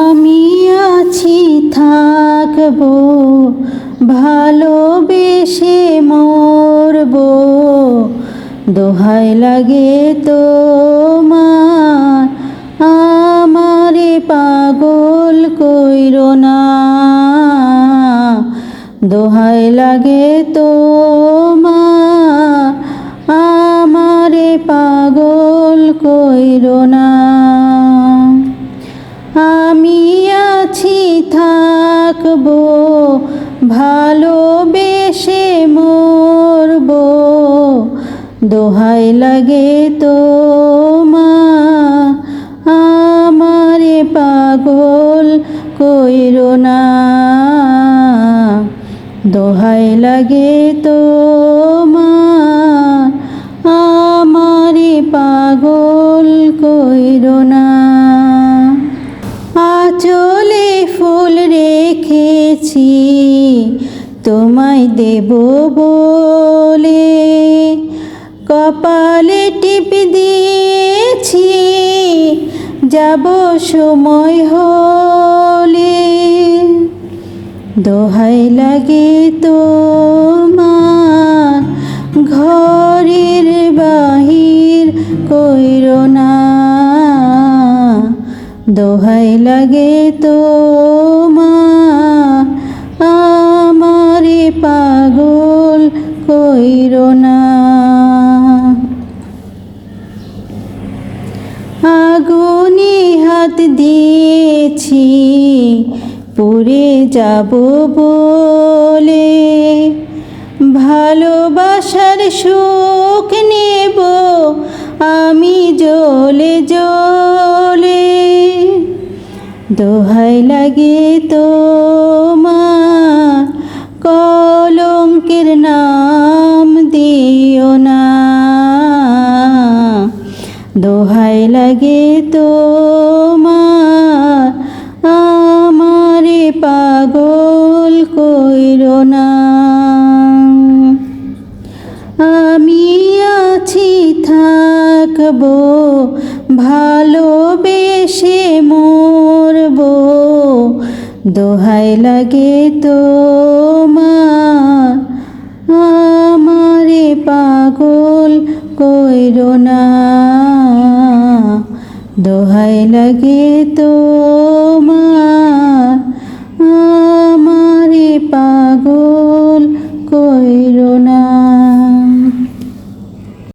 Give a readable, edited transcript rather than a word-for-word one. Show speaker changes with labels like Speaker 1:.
Speaker 1: আমি আছি থাকবো, ভালোবেসে মরবো, দোহাই লাগে তোমার, আমারে পাগল কইরো না। দোহাই লাগে তোমার, আমারে পাগল কইরো না। আমি আছি থাকবো, ভালোবেসে মরবো, দোহাই লাগে তোমার, আমারে পাগল কইরো না। দোহাই লাগে তোমার, আমারে পাগল কইরো না। আঁচলে ফুল রেখেছি তোমায় দেব বলে, কপালে টিপ দিয়েছি যাব সময় হলে। দোহাই লাগে তোমার, ঘরের বাহির কইরো না। দোহাই লাগে তোমার, আমারে পাগল কইরো না। আগুনে হাত দিয়েছি পুড়ে যাব বলে, ভালোবাসার সুখ নেব আমি জ্বলে জ্বলে। দোহাই লাগে তোমার, কলঙ্কের নাম দিও না। দোহাই লাগে তোমার, আমারে পাগল কইরো না। আমি আছি থাকবো, ভালোবেসে মরবো, দোহাই লাগে তোমার, আমারে পাগল কইরো না। দোহাই লাগে তোমার, আমারে পাগল কইরো না।